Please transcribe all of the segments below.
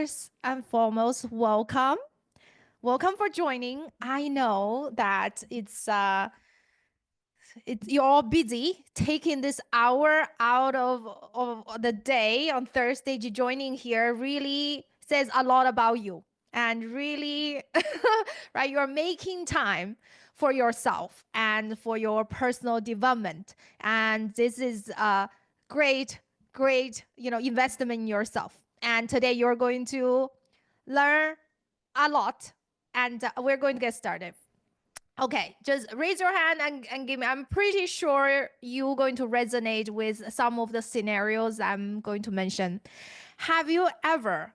first and foremost, welcome. Welcome for joining. I know that you're all busy taking this hour out of the day on Thursday to joining here really says a lot about you. And really, right, you're making time for yourself and for your personal development. And this is a great, investment in yourself. And today you're going to learn a lot and we're going to get started. Okay, just raise your hand and give me. I'm pretty sure you're going to resonate with some of the scenarios I'm going to mention. Have you ever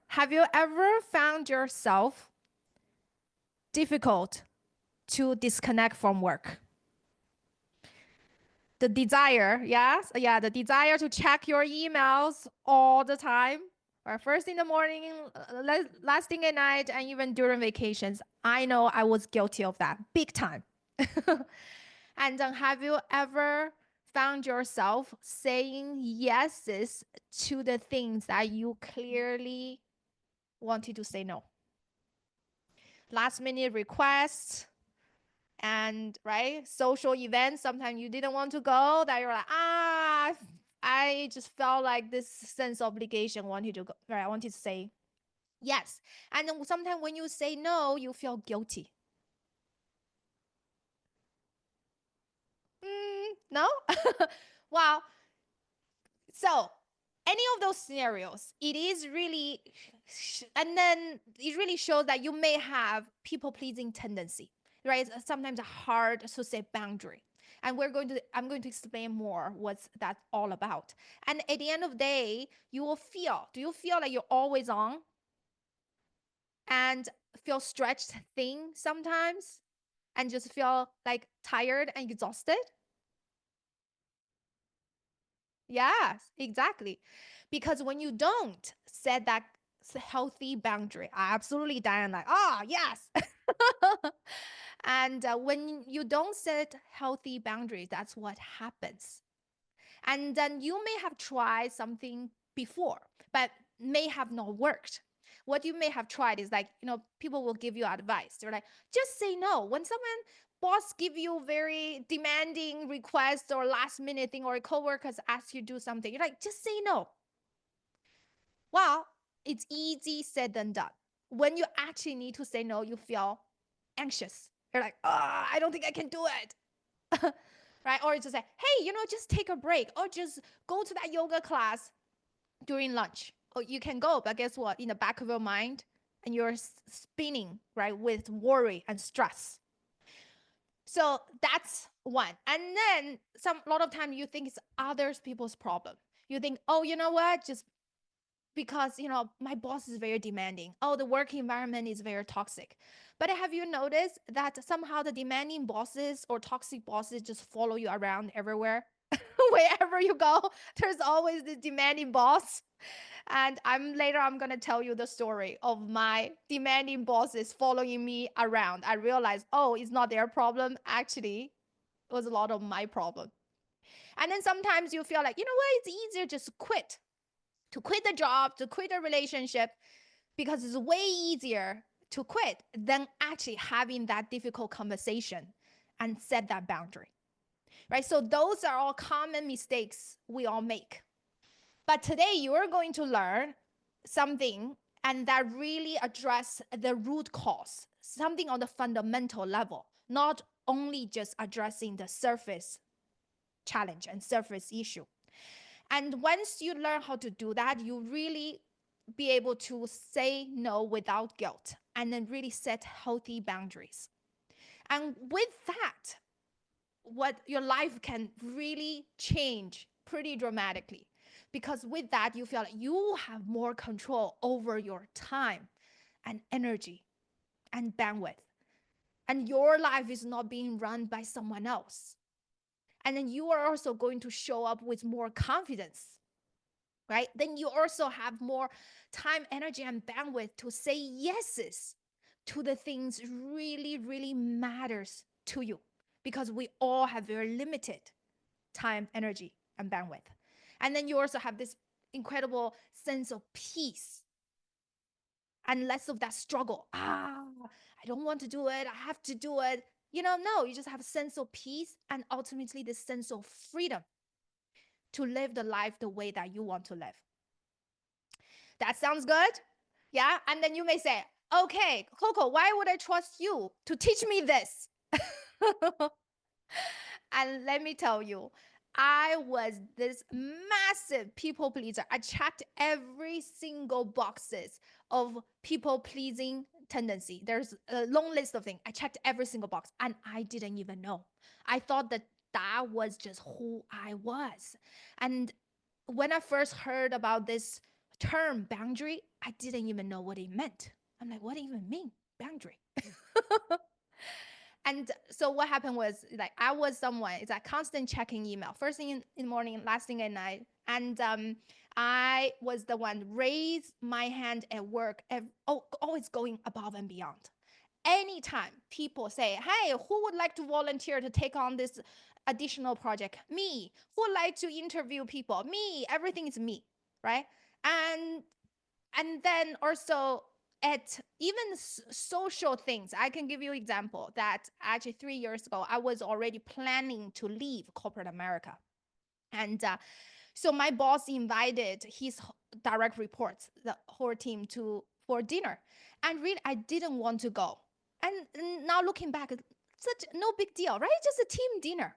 found yourself difficult to disconnect from work? The desire, yes, yeah, the desire to check your emails all the time, or first in the morning, last thing at night, and even during vacations. I know I was guilty of that big time. And then have you ever found yourself saying yeses to the things that you clearly wanted to say no? Last minute requests and right social events. Sometimes you didn't want to go. That you're like, I just felt like this sense of obligation. Wanted to go. Right, I wanted to say yes. And then sometimes when you say no, you feel guilty. No? Well, so any of those scenarios, it is really, and then it really shows that you may have people pleasing tendency, right? It's sometimes hard to say boundary. And I'm going to explain more what's that all about. And at the end of the day, do you feel like you're always on and feel stretched thin sometimes and just feel like tired and exhausted? Yes, exactly. Because when you don't set that healthy boundary, absolutely, Diane, like, yes. And when you don't set healthy boundaries, that's what happens. And then you may have tried something before, but may have not worked. What you may have tried is like, people will give you advice. They're like, just say no. When someone boss give you very demanding request or last minute thing, or a coworkers ask you to do something, you're like, just say no. Well, it's easy said than done. When you actually need to say no, you feel anxious. You're like, I don't think I can do it. Right? Or to say, hey, just take a break or just go to that yoga class during lunch. Or you can go, but guess what? In the back of your mind, and you're spinning, right, with worry and stress. So that's one. And then a lot of time you think it's others people's problem. You think, oh, you know what? Just because, my boss is very demanding. Oh, the work environment is very toxic. But have you noticed that somehow the demanding bosses or toxic bosses just follow you around everywhere? Wherever you go, there's always the demanding boss. And I'm gonna tell you the story of my demanding bosses following me around. I realized, oh, it's not their problem. Actually, it was a lot of my problem. And then sometimes you feel like, you know what, it's easier just to quit the job, to quit a relationship, because it's way easier to quit than actually having that difficult conversation and set that boundary. Right? So those are all common mistakes we all make. But today you are going to learn something and that really address the root cause, something on the fundamental level, not only just addressing the surface challenge and surface issue. And once you learn how to do that, you really be able to say no without guilt and then really set healthy boundaries. And with that, what your life can really change pretty dramatically, because with that you feel like you have more control over your time and energy and bandwidth, and your life is not being run by someone else. And then you are also going to show up with more confidence, right? Then you also have more time, energy, and bandwidth to say yeses to the things really matters to you, because we all have very limited time, energy, and bandwidth. And then you also have this incredible sense of peace and less of that struggle. I don't want to do it. I have to do it. No, you just have a sense of peace and ultimately the sense of freedom to live the life the way that you want to live. That sounds good? Yeah. And then you may say, okay, Coco, why would I trust you to teach me this? And let me tell you, I was this massive people pleaser. I checked every single boxes of people pleasing tendency. There's a long list of things. I checked every single box and I didn't even know. I thought that that was just who I was. And when I first heard about this term boundary, I didn't even know what it meant. I'm like, what do you even mean boundary? And so what happened was like I was someone, it's a constant checking email. First thing in the morning, last thing at night. And I was the one raise my hand at work, always going above and beyond. Anytime people say, hey, who would like to volunteer to take on this additional project? Me. Who would like to interview people? Me. Everything is me, right? And then also at even social things, I can give you an example that actually 3 years ago I was already planning to leave corporate America. And so my boss invited his direct reports, the whole team, to for dinner, and really I didn't want to go. And now looking back, such no big deal, right? Just a team dinner.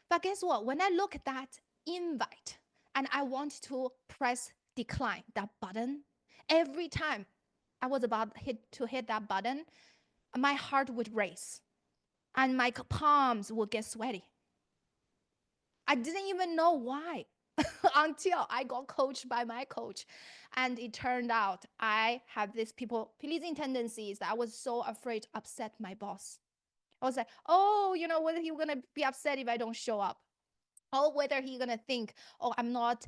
But guess what? When I look at that invite and I want to press decline, that button, every time I was about to hit that button, my heart would race and my palms would get sweaty. I didn't even know why until I got coached by my coach. And it turned out I have this people pleasing tendencies that I was so afraid to upset my boss. I was like, oh, whether he's going to be upset if I don't show up. Or whether he's going to think, oh, I'm not,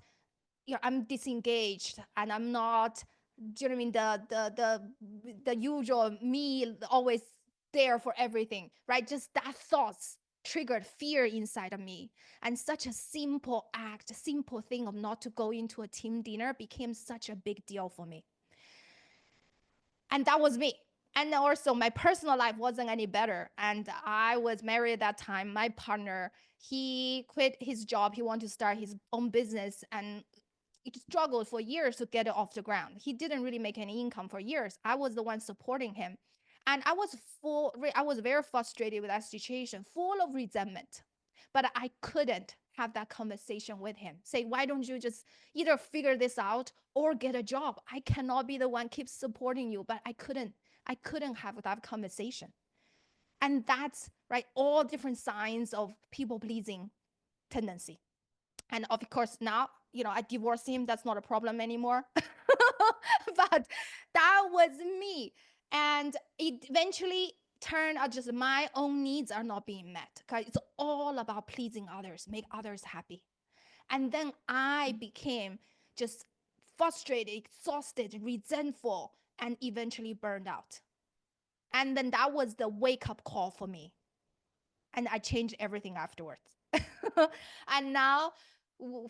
I'm disengaged and I'm not, do you know what I mean? The usual me always there for everything, right? Just that thoughts triggered fear inside of me. And such a simple act, simple thing of not to go into a team dinner became such a big deal for me. And that was me. And also my personal life wasn't any better. And I was married at that time. My partner, he quit his job. He wanted to start his own business and he struggled for years to get it off the ground. He didn't really make any income for years. I was the one supporting him. And I was very frustrated with that situation, full of resentment. But I couldn't have that conversation with him. Say, why don't you just either figure this out or get a job? I cannot be the one keep supporting you. But I couldn't have that conversation. And that's right, all different signs of people pleasing tendency. And of course, now, I divorced him. That's not a problem anymore. But that was me. And it eventually turned out just my own needs are not being met. Okay? It's all about pleasing others, make others happy. And then I became just frustrated, exhausted, resentful, and eventually burned out. And then that was the wake up call for me. And I changed everything afterwards. And now,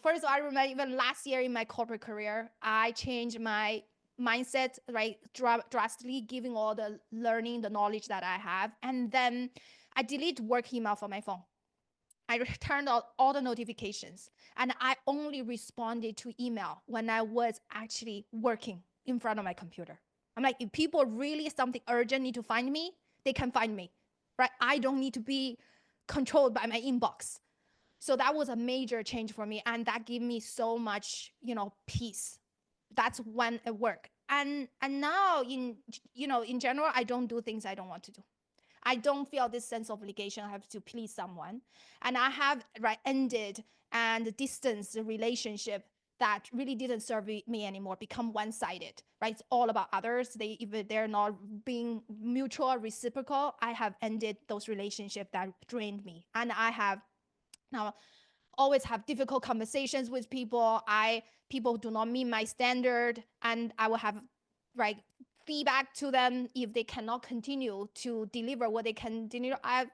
first of all, I remember even last year in my corporate career, I changed my mindset, right, drastically, giving all the learning, the knowledge that I have. And then I delete work email from my phone. I turned on all the notifications and I only responded to email when I was actually working in front of my computer. I'm like, if people really something urgent need to find me, they can find me, right? I don't need to be controlled by my inbox. So that was a major change for me. And that gave me so much, peace. That's when it worked. And now in general, I don't do things I don't want to do. I don't feel this sense of obligation. I have to please someone. And I have ended and distanced the relationship that really didn't serve me anymore, become one-sided, right? It's all about others. If they're not being mutual, reciprocal, I have ended those relationships that drained me. And I have now always have difficult conversations with people. People do not meet my standard, and I will have right feedback to them. If they cannot continue to deliver what they can deliver, I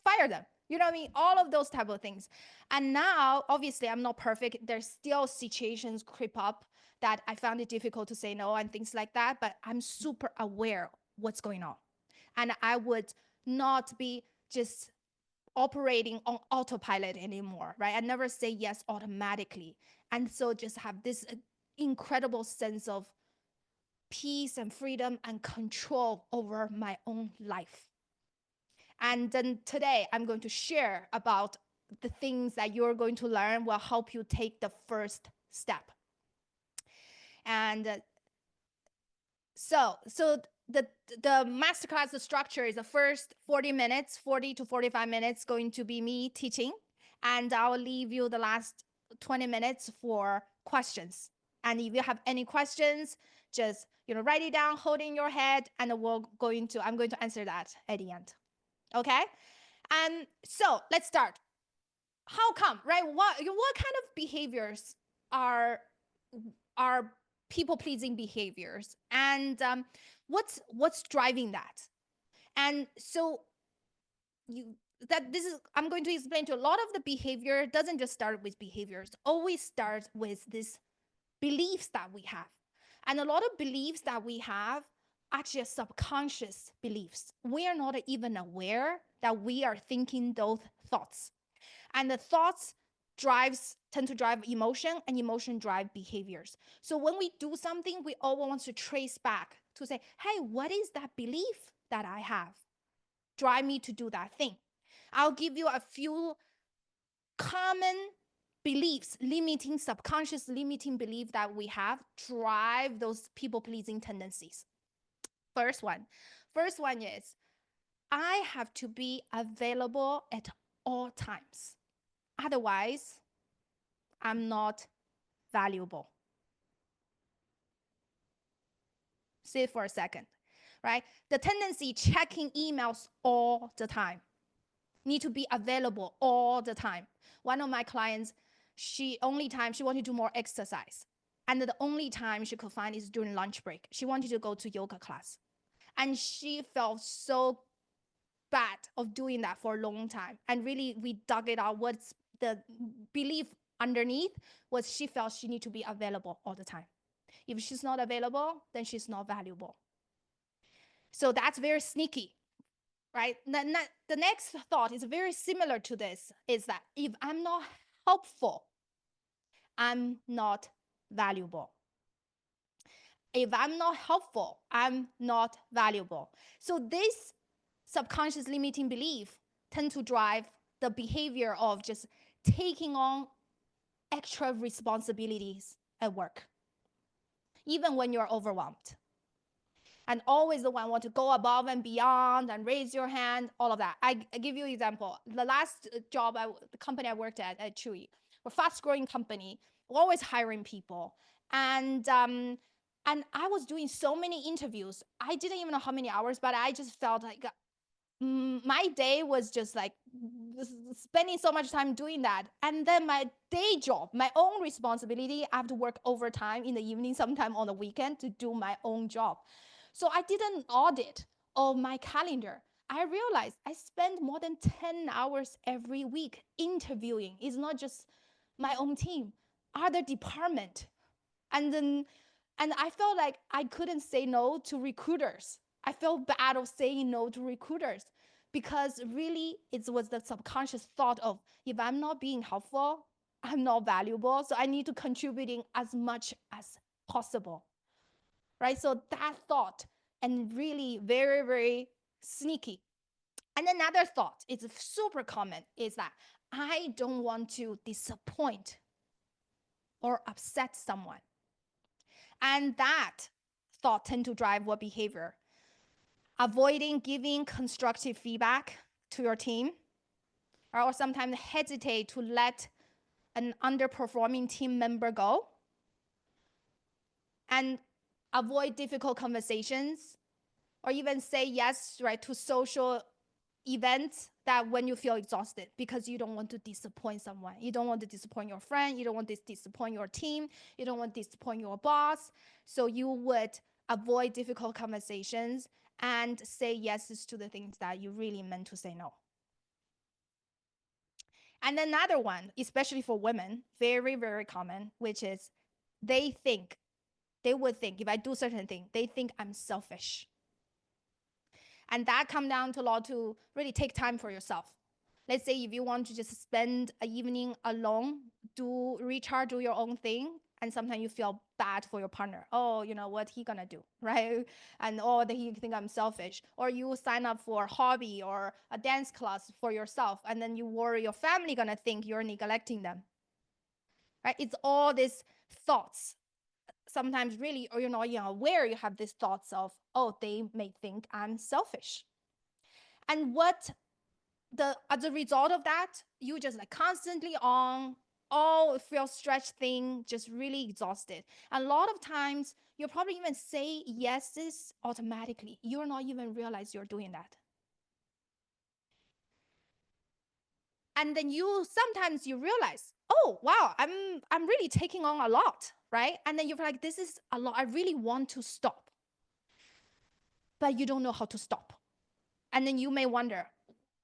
fire them. You know what I mean? All of those type of things. And now, obviously, I'm not perfect. There's still situations creep up that I found it difficult to say no and things like that, but I'm super aware what's going on. And I would not be just operating on autopilot anymore, right? I never say yes automatically. And so just have this incredible sense of peace and freedom and control over my own life. And then today I'm going to share about the things that you're going to learn will help you take the first step. And so the masterclass, the structure is the first 40 minutes, 40 to 45 minutes going to be me teaching, and I'll leave you the last 20 minutes for questions. And if you have any questions, just write it down, hold it in your head, and I'm going to answer that at the end. Okay? And so let's start. How come, right? What kind of behaviors are are people pleasing behaviors, and what's driving that? And so you that this is I'm going to explain to a lot of the behavior doesn't just start with behaviors, always starts with this beliefs that we have. And a lot of beliefs that we have actually are subconscious beliefs. We are not even aware that we are thinking those thoughts. And the thoughts tend to drive emotion, and emotion drive behaviors. So when we do something, we always want to trace back to say, hey, what is that belief that I have drive me to do that thing? I'll give you a few common beliefs, subconscious limiting belief that we have drive those people pleasing tendencies. First one is I have to be available at all times. Otherwise, I'm not valuable. See it for a second, right? The tendency checking emails all the time, need to be available all the time. One of my clients, she wanted to do more exercise. And the only time she could find is during lunch break. She wanted to go to yoga class. And she felt so bad of doing that for a long time. And really, we dug it out. What's the belief underneath was she felt she need to be available all the time. If she's not available, then she's not valuable. So that's very sneaky, right? The next thought is very similar to this, is that if I'm not helpful, I'm not valuable. If I'm not helpful, I'm not valuable. So this subconscious limiting belief tend to drive the behavior of just taking on extra responsibilities at work, even when you're overwhelmed. And always the one want to go above and beyond and raise your hand, all of that. I give you an example. The last the company I worked at Chewy, we're a fast-growing company, we're always hiring people. And I was doing so many interviews. I didn't even know how many hours, but I just felt like my day was just like spending so much time doing that. And then my day job, my own responsibility, I have to work overtime in the evening, sometime on the weekend to do my own job. So I did an audit of my calendar. I realized I spend more than 10 hours every week interviewing. It's not just my own team, other department. And I felt like I couldn't say no to recruiters. I felt bad of saying no to recruiters because really it was the subconscious thought of if I'm not being helpful, I'm not valuable. So I need to contributing as much as possible. Right? So that thought, and really very, very sneaky. And another thought, it's super common, is that I don't want to disappoint or upset someone. And that thought tend to drive what behavior? Avoiding giving constructive feedback to your team, or sometimes hesitate to let an underperforming team member go, and avoid difficult conversations, or even say yes, right, to social events that when you feel exhausted because you don't want to disappoint someone. You don't want to disappoint your friend. You don't want to disappoint your team. You don't want to disappoint your boss. So you would avoid difficult conversations and say yeses to the things that you really meant to say no. And another one, especially for women, very, very common, which is they think They would think if I do certain thing, they think I'm selfish. And that come down to a lot to really take time for yourself. Let's say if you want to just spend an evening alone, do recharge, do your own thing, and sometimes you feel bad for your partner. Oh, you know what he gonna do, right? And oh, that he think I'm selfish. Or you sign up for a hobby or a dance class for yourself, and then you worry your family gonna think you're neglecting them, right? It's all these thoughts. Sometimes really, or you're not even aware you have these thoughts of, oh, they may think I'm selfish. And what as a result of that, you just like constantly on all feel stretched thing, just really exhausted. And a lot of times you'll probably even say yeses automatically. You're not even realize you're doing that. And then you sometimes you realize, oh wow, I'm really taking on a lot, right? And then you're like, this is a lot. I really want to stop. But you don't know how to stop. And then you may wonder,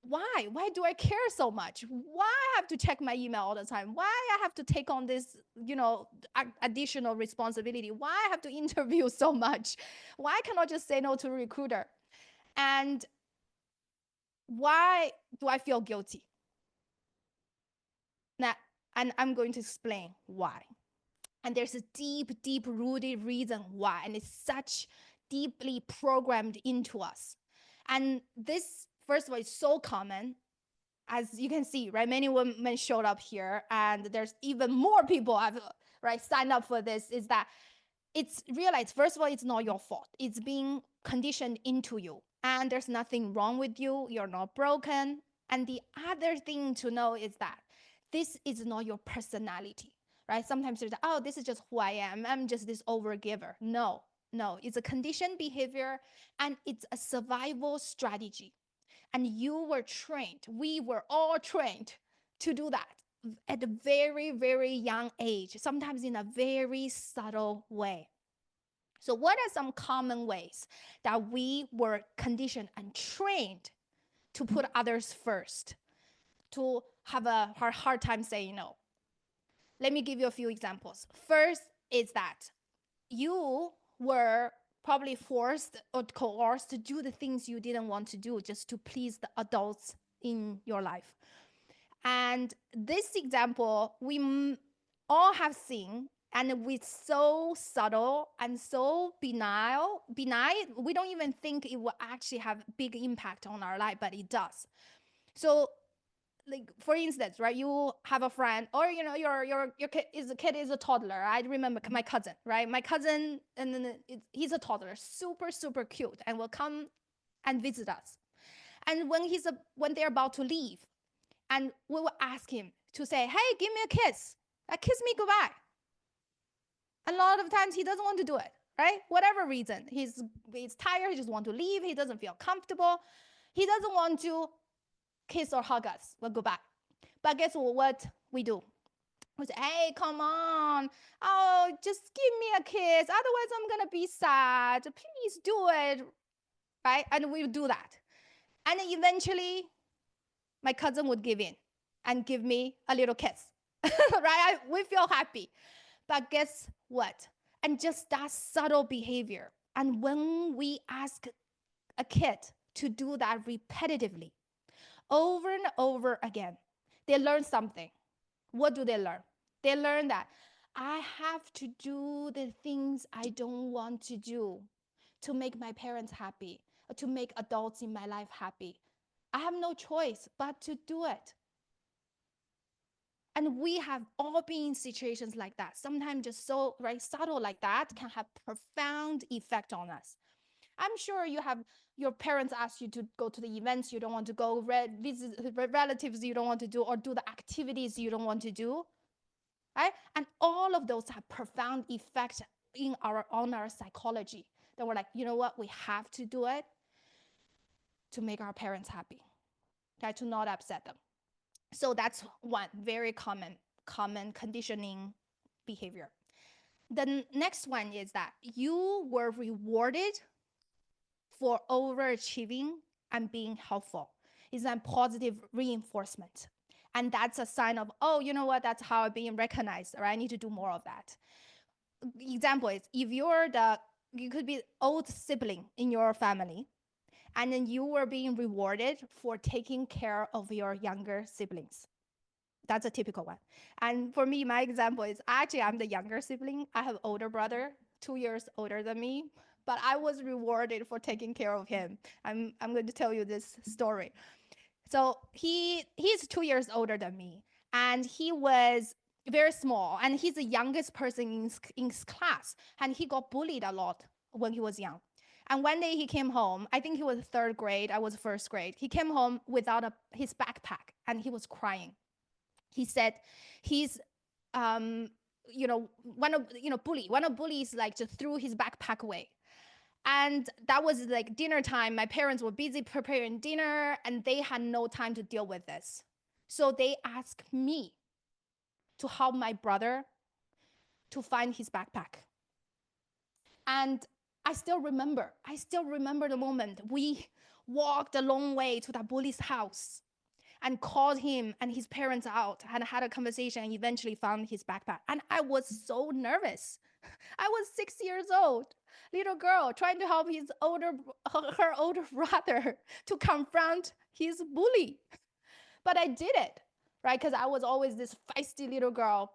why do I care so much? Why I have to check my email all the time? Why I have to take on this, additional responsibility? Why I have to interview so much? Why cannot just say no to a recruiter? And why do I feel guilty? Now, and I'm going to explain why. And there's a deep rooted reason why, and it's such deeply programmed into us. And this, first of all, is so common. As you can see, right, many women showed up here, and there's even more people have signed up for this. Is that it's realized, first of all, it's not your fault. It's being conditioned into you, and there's nothing wrong with you. You're not broken. And the other thing to know is that this is not your personality, right? Sometimes there's, oh, this is just who I am. I'm just this overgiver. No, it's a conditioned behavior, and it's a survival strategy. And you were trained, we were all trained to do that at a very young age, sometimes in a very subtle way. So what are some common ways that we were conditioned and trained to put others first, to have a hard time saying no? Let me give you a few examples. First is that you were probably forced or coerced to do the things you didn't want to do just to please the adults in your life. And this example, we all have seen, and it's so subtle and so benign, we don't even think it will actually have big impact on our life, but it does. So like for instance, right, you have a friend, or your kid is a toddler. I remember my cousin, right? My cousin, and then he's a toddler, super cute, and will come and visit us. And when they're about to leave, and we will ask him to say, hey, give me a kiss, kiss me goodbye. A lot of times he doesn't want to do it, right? Whatever reason, he's tired, he just want to leave, he doesn't feel comfortable, he doesn't want to kiss or hug us. Well, goodbye. But guess what we do? We say, hey, come on. Oh, just give me a kiss. Otherwise, I'm going to be sad. Please do it. Right? And we do that. And then eventually, my cousin would give in and give me a little kiss. Right? We feel happy. But guess what? And just that subtle behavior. And when we ask a kid to do that repetitively, over and over again, they learn something. What do they learn? They learn that I have to do the things I don't want to do to make my parents happy, or to make adults in my life happy. I have no choice but to do it. And we have all been in situations like that. Sometimes just so subtle like that can have profound effect on us. I'm sure you have your parents ask you to go to the events you don't want to go, visit relatives you don't want to do, or do the activities you don't want to do, right? And all of those have profound effect on our psychology. That we're like, you know what? We have to do it to make our parents happy, okay? To not upset them. So that's one very common conditioning behavior. The next one is that you were rewarded for overachieving and being helpful. It's a positive reinforcement. And that's a sign of, oh, you know what? That's how I'm being recognized, or I need to do more of that. example is if you could be old sibling in your family, and then you were being rewarded for taking care of your younger siblings. That's a typical one. And for me, my example is actually I'm the younger sibling. I have older brother, 2 years older than me, but I was rewarded for taking care of him. I'm going to tell you this story. So he's 2 years older than me, and he was very small, and he's the youngest person in his class, and he got bullied a lot when he was young. And one day he came home. I think he was third grade. I was first grade. He came home without his backpack, and he was crying. He said he's one of bullies like just threw his backpack away. And that was like dinner time. My parents were busy preparing dinner and they had no time to deal with this. So they asked me to help my brother to find his backpack. And I still remember the moment we walked a long way to that bully's house and called him and his parents out and had a conversation and eventually found his backpack. And I was so nervous. I was 6 years old, little girl trying to help her older brother to confront his bully. But I did it, right? Because I was always this feisty little girl.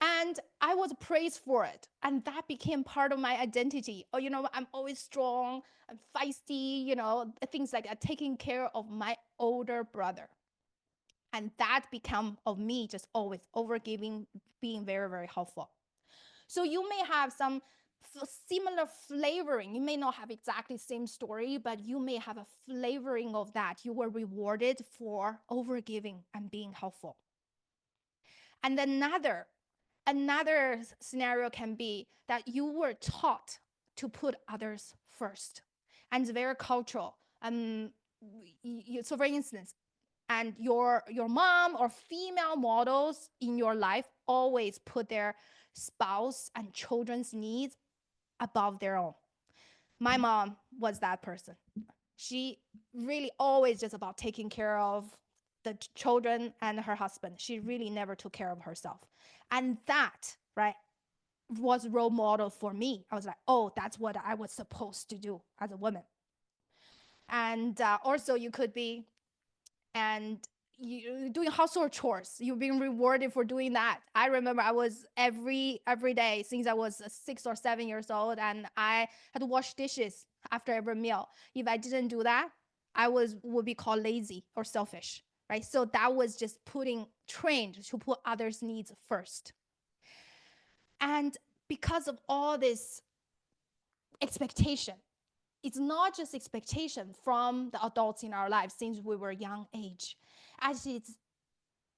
And I was praised for it. And that became part of my identity. Oh, I'm always strong, I'm feisty, things like that, taking care of my older brother. And that became of me just always overgiving, being very, very helpful. So you may have some similar flavoring. You may not have exactly the same story, but you may have a flavoring of that. You were rewarded for overgiving and being helpful. And another scenario can be that you were taught to put others first. And it's very cultural. So for instance, and your mom or female models in your life always put their spouse and children's needs above their own. My mom was that person. She really always just about taking care of the children and her husband. She really never took care of herself. And that, right, was role model for me. I was like, oh, that's what I was supposed to do as a woman. And also you could be, and you doing household chores, you're being rewarded for doing that. I remember I was every day since I was 6 or 7 years old, and I had to wash dishes after every meal. If I didn't do that, I would be called lazy or selfish, right? So that was just trained to put others' needs first. And because of all this expectation, it's not just expectation from the adults in our lives since we were young age. Actually,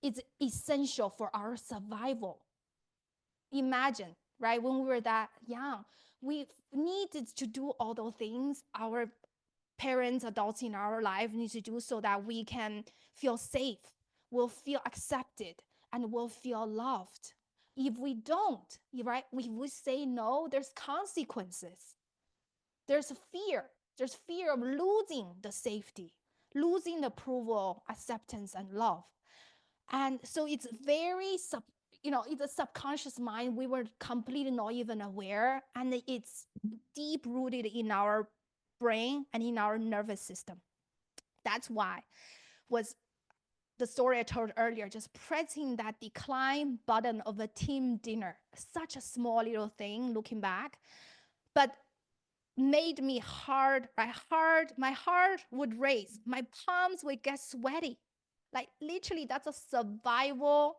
it's essential for our survival. Imagine, right, when we were that young, we needed to do all those things our parents, adults in our life need to do so that we can feel safe, we'll feel accepted, and we'll feel loved. If we don't, right, if we say no, there's consequences. There's fear. There's fear of losing the safety, losing the approval, acceptance, and love. And so it's it's a subconscious mind. We were completely not even aware, and it's deep rooted in our brain and in our nervous system. That's why was the story I told earlier, just pressing that decline button of a team dinner, such a small little thing looking back, but made me hard, my heart would race, my palms would get sweaty. Like literally, that's a survival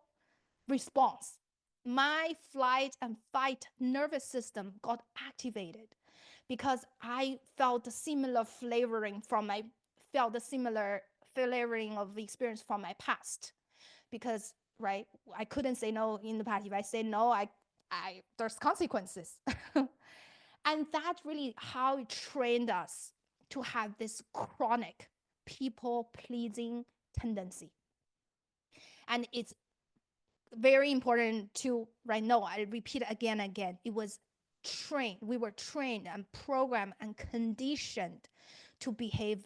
response. My flight and fight nervous system got activated because I felt the similar flavoring of the experience from my past. Because right, I couldn't say no in the past. If I say no, I there's consequences. And that's really how it trained us to have this chronic people pleasing tendency. And it's very important to, right now, I repeat it again and again. It was trained. We were trained and programmed and conditioned to behave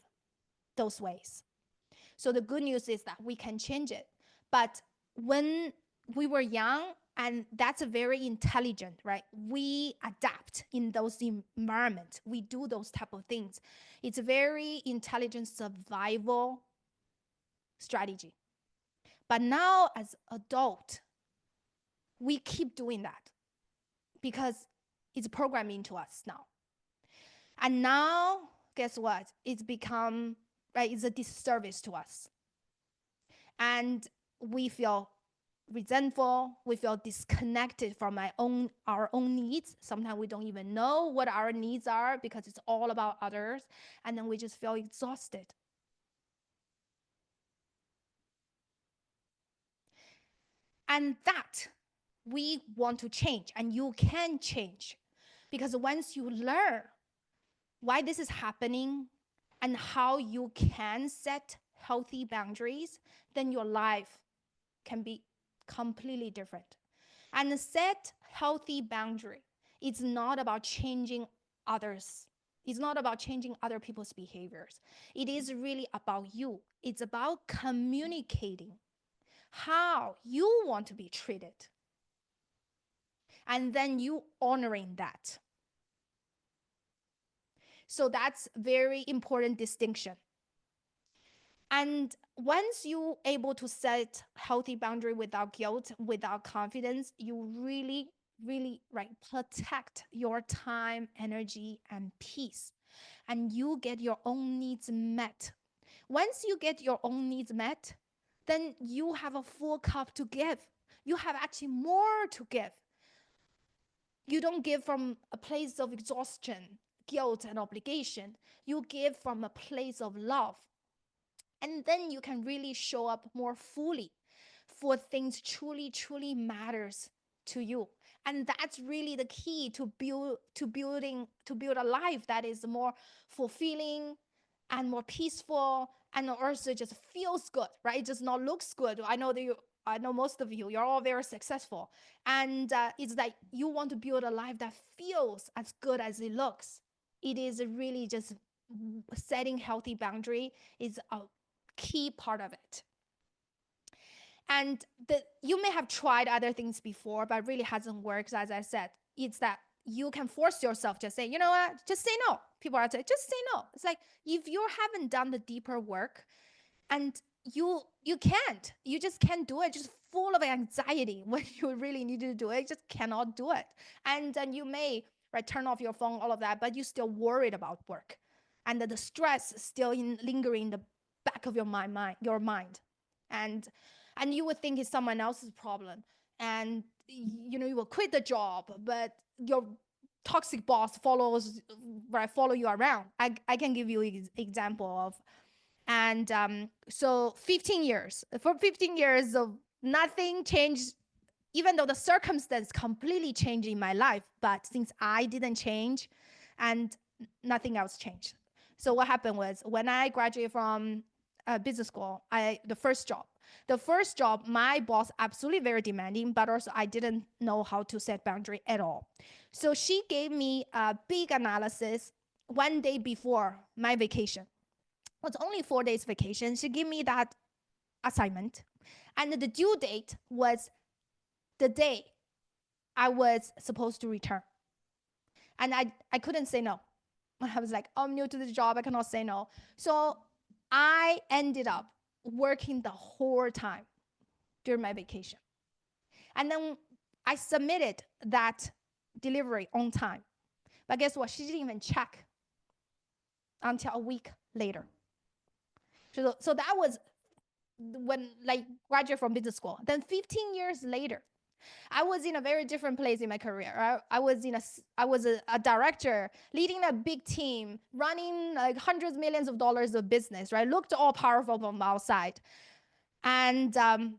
those ways. So the good news is that we can change it. But when we were young, And that's a very intelligent, right? We adapt in those environments. We do those type of things. It's a very intelligent survival strategy. But now as adult, we keep doing that because it's programmed into us now. And now, guess what? It's become, right, it's a disservice to us. And we feel resentful, we feel disconnected from our own needs. Sometimes we don't even know what our needs are because it's all about others, and then we just feel exhausted. And that we want to change, and you can change, because once you learn why this is happening and how you can set healthy boundaries, then your life can be completely different. And set healthy boundary. It's not about changing others. It's not about changing other people's behaviors. It is really about you. It's about communicating how you want to be treated. And then you honoring that. So that's very important distinction. And once you able to set healthy boundary without guilt, without confidence, you really, really, right, protect your time, energy, and peace. And you get your own needs met. Once you get your own needs met, then you have a full cup to give. You have actually more to give. You don't give from a place of exhaustion, guilt, and obligation. You give from a place of love. And then you can really show up more fully for things truly matters to you. And that's really the key to build a life that is more fulfilling and more peaceful, and also just feels good, right? It just not looks good. I know most of you, you're all very successful. And it's like you want to build a life that feels as good as it looks. It is really just setting healthy boundary is a key part of it. And you may have tried other things before, but really hasn't worked. As I said, it's that you can force yourself to say, you know what, just say no. People are saying, just say no. It's like if you haven't done the deeper work, and you just can't do it, just full of anxiety when you really need to do it, you just cannot do it. And then you may, right, turn off your phone, all of that, but you're still worried about work, and the stress is still lingering in the back of your mind. And you would think it's someone else's problem, and you will quit the job, but your toxic boss follow you around. I can give you example of. And so 15 years, for 15 years of nothing changed, even though the circumstance completely changed in my life, but since I didn't change, and nothing else changed. So what happened was, when I graduated from business school, the first job, my boss absolutely very demanding, but also I didn't know how to set boundary at all. So she gave me a big analysis one day before my vacation. It was only 4 days vacation. She gave me that assignment, and the due date was the day I was supposed to return. And I couldn't say no. I was like, I'm new to the job, I cannot say no. So I ended up working the whole time during my vacation. And then I submitted that delivery on time. But guess what? She didn't even check until a week later. So that was when, like, graduate from business school. Then 15 years later, I was in a very different place in my career. I was a director, leading a big team, running like hundreds of millions of dollars of business, right? Looked all powerful from outside. And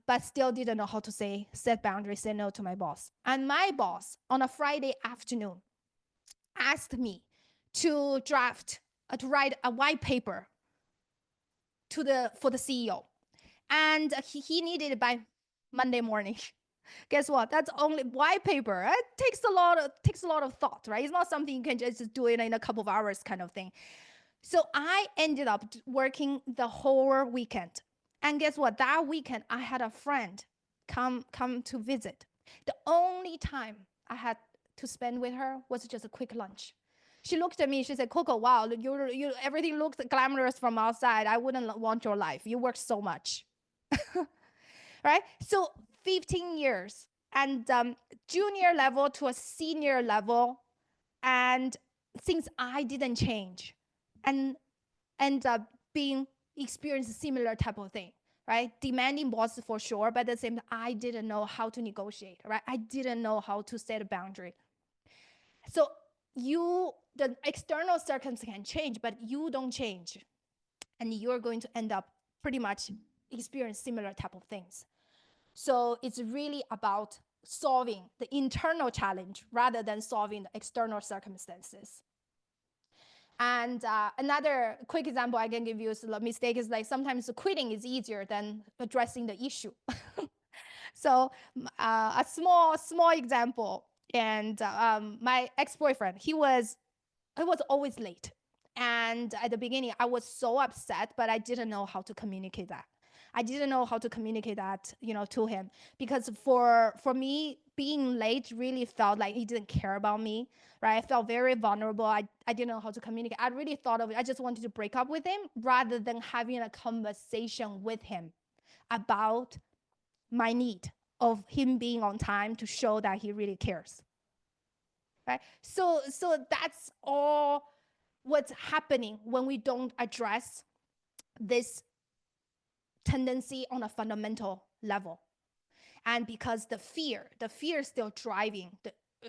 but still didn't know how to set boundaries, say no to my boss. And my boss on a Friday afternoon asked me to write a white paper for the CEO. And he needed it by Monday morning. Guess what? That's only white paper. It takes a lot of thought, right? It's not something you can just do it in a couple of hours kind of thing. So I ended up working the whole weekend. And guess what? That weekend, I had a friend come to visit. The only time I had to spend with her was just a quick lunch. She looked at me, she said, Coco, wow, everything looks glamorous from outside. I wouldn't want your life. You work so much. Right? So 15 years and junior level to a senior level, and things I didn't change and end up being experience similar type of thing, right? Demanding boss for sure, but at the same time, I didn't know how to negotiate, right? I didn't know how to set a boundary. So the external circumstances can change, but you don't change, and you're going to end up pretty much experience similar type of things. So it's really about solving the internal challenge rather than solving the external circumstances. And another quick example I can give you is the mistake is like sometimes quitting is easier than addressing the issue. So a small example, and my ex-boyfriend, he was always late. And at the beginning, I was so upset, but I didn't know how to communicate that. I didn't know how to communicate that, to him, because for me, being late really felt like he didn't care about me, right? I felt very vulnerable. I didn't know how to communicate. I really thought of it. I just wanted to break up with him rather than having a conversation with him about my need of him being on time to show that he really cares, right? So that's all what's happening when we don't address this tendency on a fundamental level. And because the fear is still driving,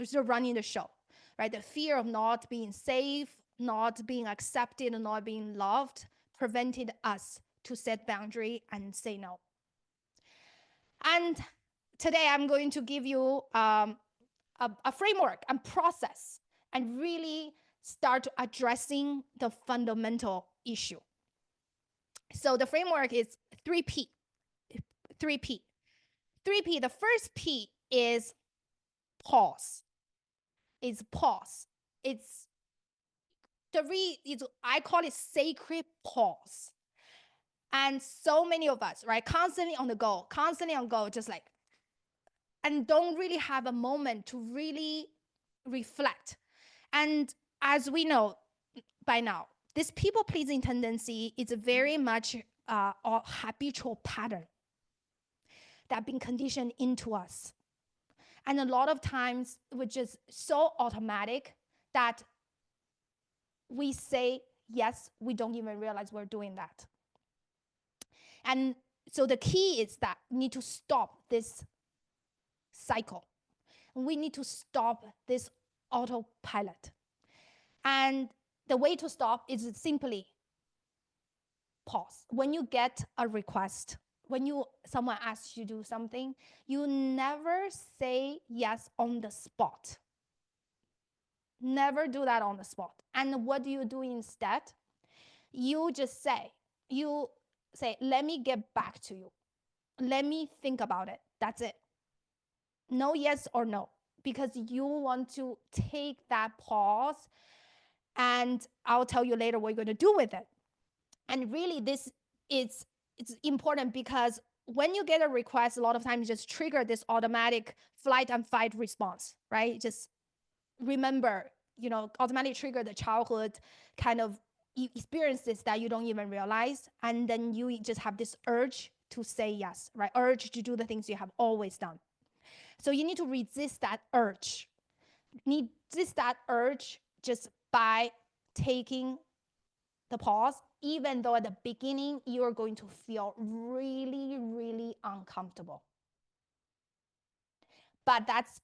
still running the show, right? The fear of not being safe, not being accepted, and not being loved prevented us to set boundary and say no. And today I'm going to give you a framework and process and really start addressing the fundamental issue. So the framework is 3P. 3P. 3P. The first P is pause. It's pause. It's I call it sacred pause. And so many of us, right, constantly on go, just like, and don't really have a moment to really reflect. And as we know by now, this people pleasing tendency is very much a habitual pattern that been conditioned into us. And a lot of times, which is so automatic that we say yes, we don't even realize we're doing that. And so the key is that we need to stop this cycle. We need to stop this autopilot. And the way to stop is simply pause. When you get a request, when someone asks you to do something, you never say yes on the spot. Never do that on the spot. And what do you do instead? You say, let me get back to you. Let me think about it. That's it. No yes or no, because you want to take that pause, and I'll tell you later what you're going to do with it. And really, it's important because when you get a request, a lot of times you just trigger this automatic flight and fight response, right? Just remember, automatically trigger the childhood kind of experiences that you don't even realize. And then you just have this urge to say yes, right? Urge to do the things you have always done. So you need to resist that urge. Just by taking the pause, even though at the beginning you're going to feel really, really uncomfortable. But that's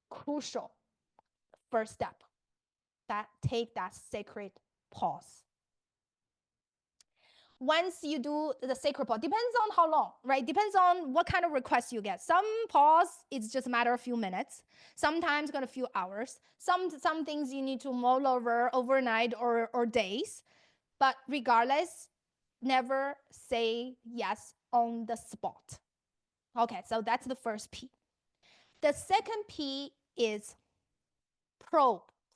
crucial first step. Take that sacred pause. Once you do the sacred pause, depends on how long, right? Depends on what kind of request you get. Some pause, it's just a matter of a few minutes. Sometimes got a few hours. Some things you need to mull over overnight or days. But regardless, never say yes on the spot. Okay, so that's the first P. The second P is probing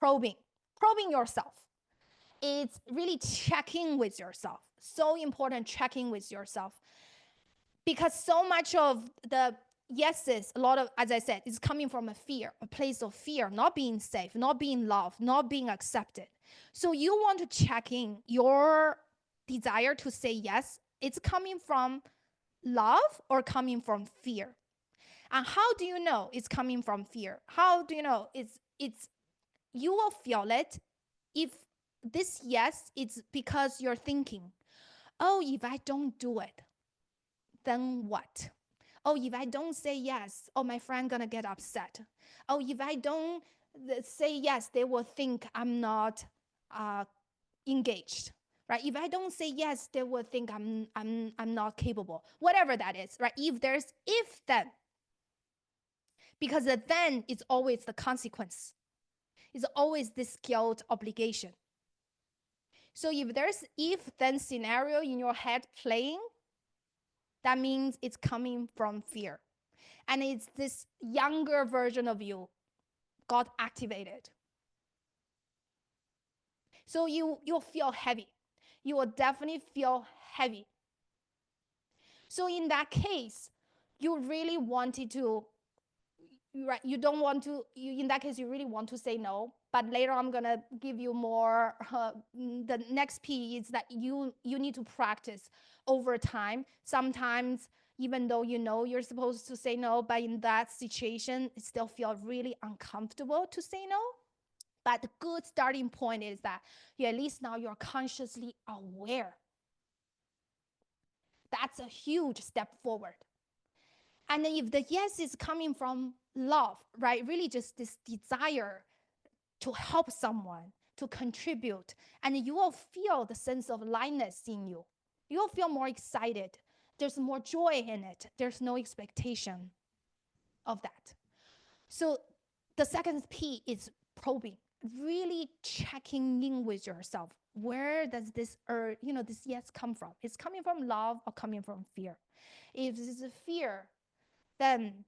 yourself. It's really checking with yourself. So important, checking with yourself. Because so much of the yeses, a lot of, as I said, is coming from a fear, a place of fear, not being safe, not being loved, not being accepted. So you want to check in your desire to say yes. It's coming from love or coming from fear. And how do you know it's coming from fear? How do you know it's you will feel it if this yes, it's because you're thinking, oh, if I don't do it, then what? Oh, if I don't say yes, oh, my friend gonna get upset. Oh, if I don't say yes, they will think I'm not uh, engaged, right? If I don't say yes, they will think I'm not capable. Whatever that is, right? If there's if then, because the then is always the consequence. It's always this guilt obligation. So if there's if then scenario in your head playing, that means it's coming from fear. And it's this younger version of you got activated. So you'll feel heavy. You will definitely feel heavy. So in that case, you really wanted to, right? You don't want to. In that case, you really want to say no. But later, I'm gonna give you more. The next P is that you need to practice over time. Sometimes, even though you know you're supposed to say no, but in that situation, it still feels really uncomfortable to say no. But the good starting point is that you at least now you're consciously aware. That's a huge step forward. And then if the yes is coming from love, right? Really just this desire to help someone, to contribute, and you will feel the sense of lightness in you. You'll feel more excited. There's more joy in it. There's no expectation of that. So the second P is probing, really checking in with yourself. Where does this this yes come from? It's coming from love or coming from fear? If it's a fear, then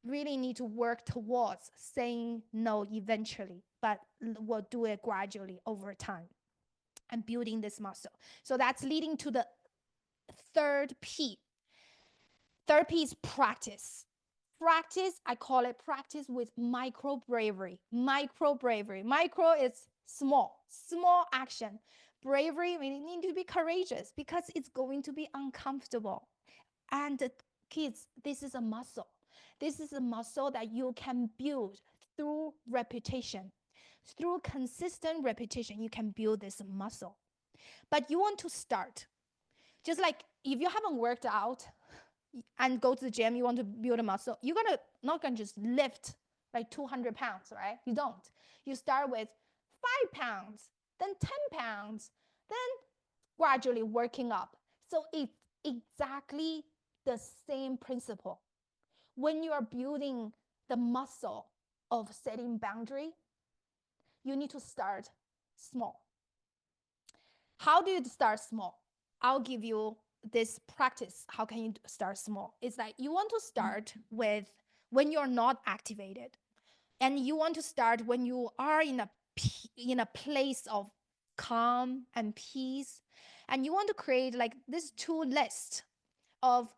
really need to work towards saying no eventually, but we'll do it gradually over time and building this muscle. So that's leading to the third P. Third P is practice. Practice, I call it practice with micro bravery. Micro bravery. Micro is small, small action. Bravery, we need to be courageous because it's going to be uncomfortable. And kids, this is a muscle. This is a muscle that you can build through repetition. Through consistent repetition, you can build this muscle. But you want to start. Just like if you haven't worked out and go to the gym, you want to build a muscle, you're not gonna just lift like 200 pounds, right? You don't. You start with 5 pounds, then 10 pounds, then gradually working up. So it's exactly the same principle. When you are building the muscle of setting boundary, you need to start small. How do you start small? I'll give you this practice. How can you start small? It's like you want to start with when you're not activated, and you want to start when you are in a place of calm and peace, and you want to create like this two list of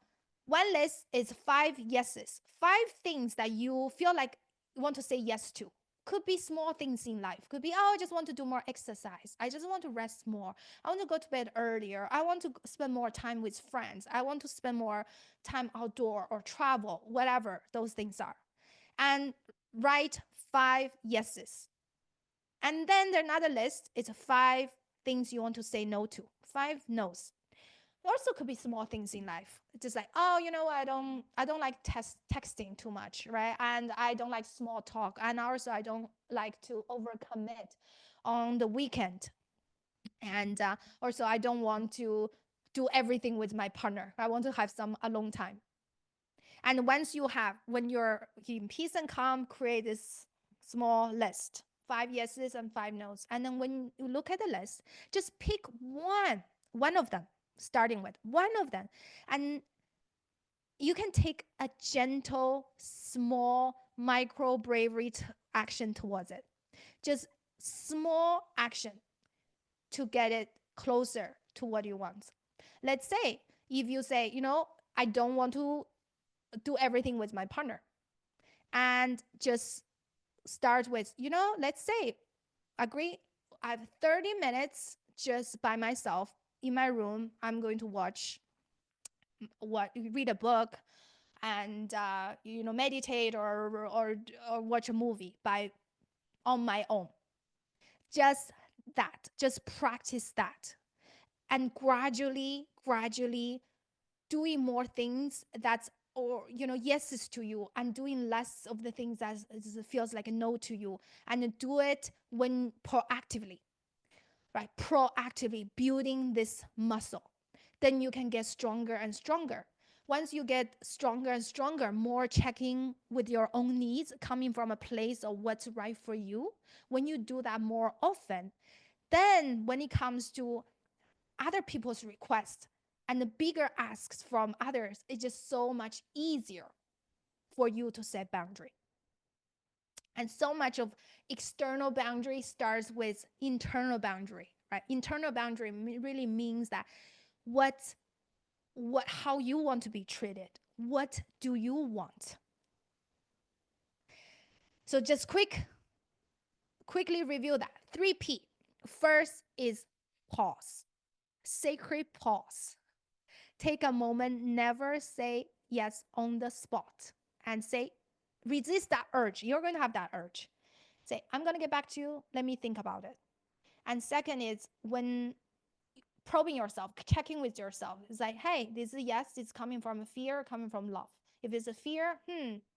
one list is 5 yeses, 5 things that you feel like you want to say yes to. Could be small things in life. Could be, oh, I just want to do more exercise. I just want to rest more. I want to go to bed earlier. I want to spend more time with friends. I want to spend more time outdoor or travel, whatever those things are. And write 5 yeses. And then there's another list. It's 5 things you want to say no to. 5 no's. It also could be small things in life. It's just like, oh, I don't like texting too much, right? And I don't like small talk. And also I don't like to overcommit on the weekend. And also I don't want to do everything with my partner. I want to have some alone time. And when you're in peace and calm, create this small list, 5 yeses and 5 no's. And then when you look at the list, just pick one of them, starting with one of them. And you can take a gentle, small, micro bravery action towards it. Just small action to get it closer to what you want. Let's say if you say, I don't want to do everything with my partner and just start with, let's say, agree, I have 30 minutes just by myself in my room. I'm going to read a book and meditate or watch a movie by on my own. Just that, just practice that, and gradually doing more things that's, or yeses to you, and doing less of the things that feels like a no to you, and do it when proactively, right? Proactively building this muscle, then you can get stronger and stronger. Once you get stronger and stronger, more checking with your own needs, coming from a place of what's right for you, when you do that more often, then when it comes to other people's requests and the bigger asks from others, it's just so much easier for you to set boundary. And so much of external boundary starts with internal boundary, right? Internal boundary really means that what how you want to be treated. What do you want? So just quickly review that. 3P. First is pause. Sacred pause. Take a moment, never say yes on the spot, and say, resist that urge. You're going to have that urge. Say, I'm going to get back to you. Let me think about it. And second is when probing yourself, checking with yourself. It's like, hey, this is yes, it's coming from a fear, coming from love. If it's a fear,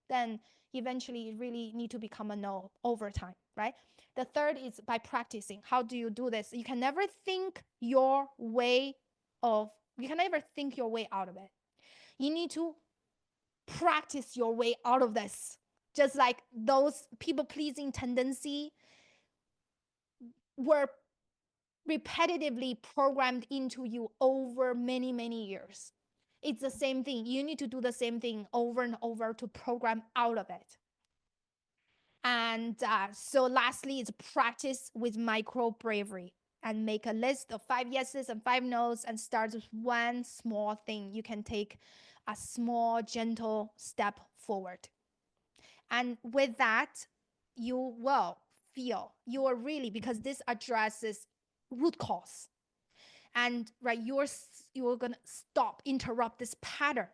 then eventually it really need to become a no over time, right? The third is by practicing. How do you do this? You can never think your way you can never think your way out of it. You need to practice your way out of this. Just like those people pleasing tendency were repetitively programmed into you over many, many years. It's the same thing. You need to do the same thing over and over to program out of it. And so, lastly, is practice with micro bravery and make a list of 5 yeses and 5 nos and start with one small thing. You can take a small, gentle step forward. And with that, you will feel you are really, because this addresses root cause, and right, you're gonna stop, interrupt this pattern.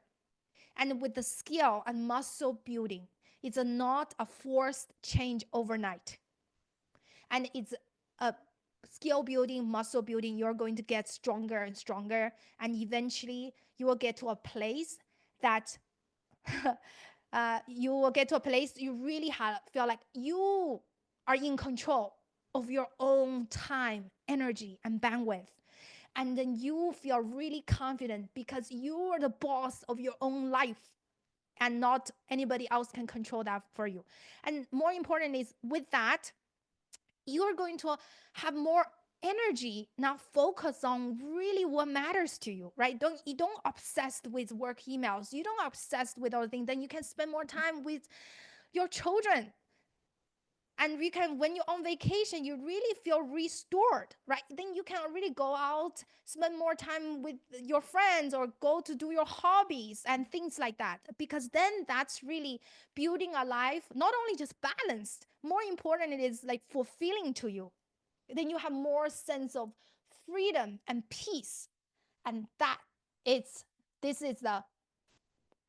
And with the skill and muscle building, it's not a forced change overnight, and it's a skill building, muscle building. You're going to get stronger and stronger, and eventually you will get to a place that you will get to a place you really feel like you are in control of your own time, energy, and bandwidth. And then you feel really confident because you're the boss of your own life, and not anybody else can control that for you. And more important is, with that, you're going to have more energy, now focus on really what matters to you, right? You don't obsessed with work emails, you don't obsessed with other things. Then you can spend more time with your children, and you can, when you're on vacation, you really feel restored, right? Then you can really go out, spend more time with your friends, or go to do your hobbies and things like that, because then that's really building a life not only just balanced, more important, it is like fulfilling to you. Then you have more sense of freedom and peace, and this is the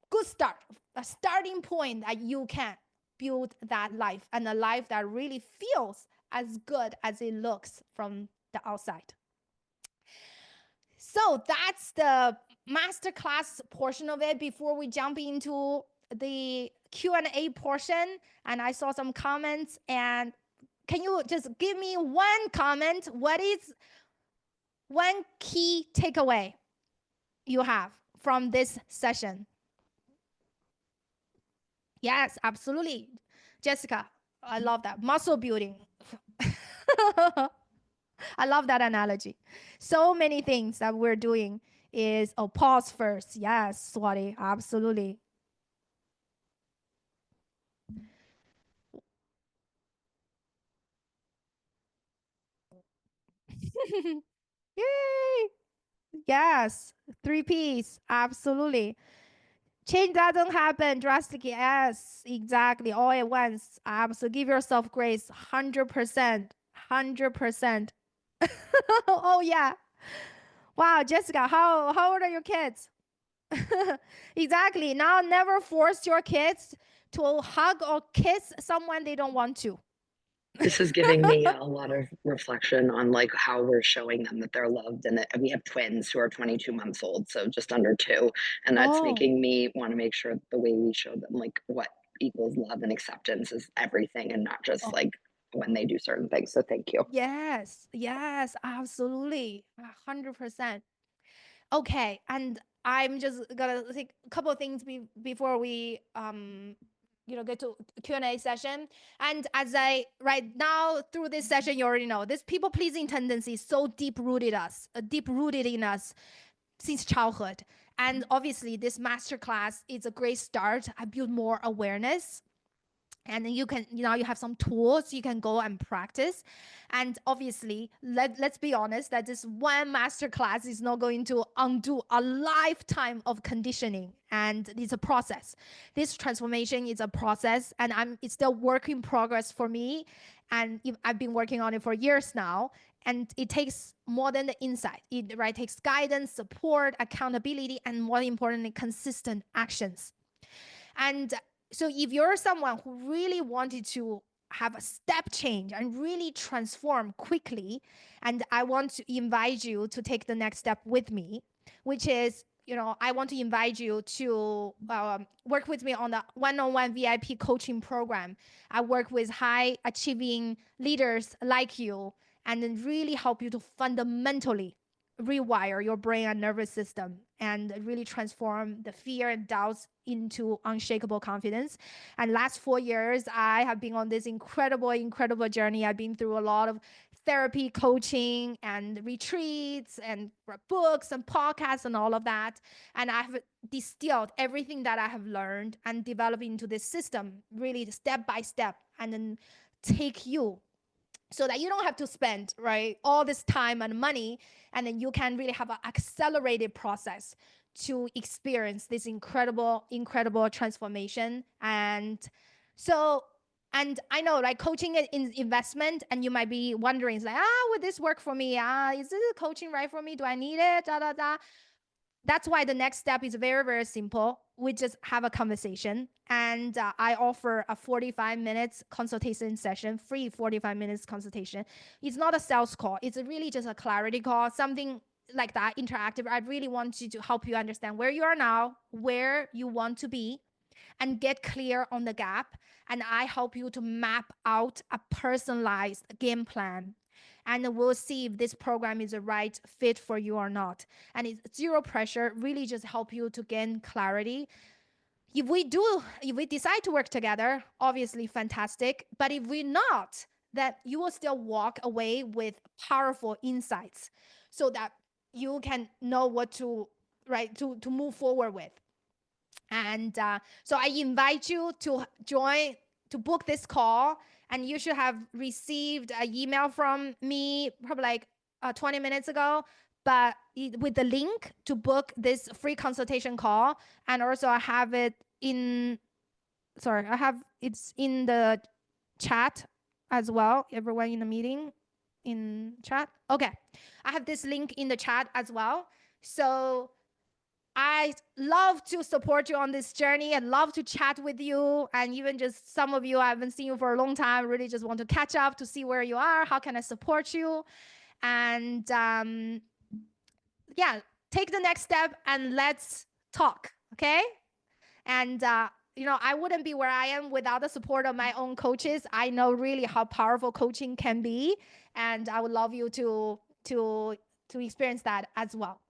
good start, a starting point that you can build that life, and a life that really feels as good as it looks from the outside. So that's the masterclass portion of it. Before we jump into the Q&A portion, and I saw some comments, and can you just give me one comment? What is one key takeaway you have from this session? Yes, absolutely. Jessica, I love that. Muscle building. I love that analogy. So many things that we're doing is, oh, pause first. Yes, Swati, absolutely. Yay. Yes, 3Ps, absolutely. Change doesn't happen drastically. Yes, exactly. All at once. So give yourself grace. 100%. 100%. Oh yeah. Wow, Jessica, how old are your kids? Exactly. Now never force your kids to hug or kiss someone they don't want to. This is giving me a lot of reflection on like how we're showing them that they're loved, and that we have twins who are 22 months old, so just under 2, and that's Oh, making me want to make sure that the way we show them like what equals love and acceptance is everything, and not just oh, like when they do certain things. So thank you. yes, yes, absolutely. 100%. Okay, and I'm just gonna take a couple of things before we get to Q&A session. And as I right now through this session, you already know this people pleasing tendency is so deep rooted in us since childhood. And obviously, this masterclass is a great start. I build more awareness, and then you can you have some tools you can go and practice. And obviously, let's be honest that this one master class is not going to undo a lifetime of conditioning, and it's a process. This transformation is a process, and it's still work in progress for me. And I've been working on it for years now, and it takes more than the insight. It takes guidance, support, accountability, and more importantly, consistent actions. And so if you're someone who really wanted to have a step change and really transform quickly, and I want to invite you to take the next step with me, which is, I want to invite you to work with me on the one-on-one VIP coaching program. I work with high achieving leaders like you, and then really help you to fundamentally rewire your brain and nervous system and really transform the fear and doubts into unshakable confidence. And last 4 years, I have been on this incredible journey. I've been through a lot of therapy, coaching, and retreats, and books and podcasts, and all of that. And I've distilled everything that I have learned and developed into this system, really step by step, and then take you so that you don't have to spend all this time and money, and then you can really have an accelerated process to experience this incredible transformation. And I know, like, coaching is investment, and you might be wondering, it's like, would this work for me? Is this coaching right for me? Do I need it? Da da da. That's why the next step is very simple. We just have a conversation, and I offer a 45 minutes consultation session, free 45 minutes consultation. It's not a sales call. It's really just a clarity call, something like that, interactive. I really want to help you understand where you are now, where you want to be, and get clear on the gap. And I help you to map out a personalized game plan. And we'll see if this program is the right fit for you or not. And it's zero pressure, really just help you to gain clarity. If we decide to work together, obviously fantastic. But if we're not, that you will still walk away with powerful insights so that you can know what to move forward with. And so I invite you to join, to book this call. And you should have received an email from me probably like 20 minutes ago, but with the link to book this free consultation call. And also I have it in, sorry, it's in the chat as well. Everyone in the meeting in chat. Okay. I have this link in the chat as well. So I love to support you on this journey and love to chat with you. And even just some of you, I haven't seen you for a long time, really just want to catch up to see where you are. How can I support you? And yeah, take the next step and let's talk. Okay. And, I wouldn't be where I am without the support of my own coaches. I know really how powerful coaching can be. And I would love you to experience that as well.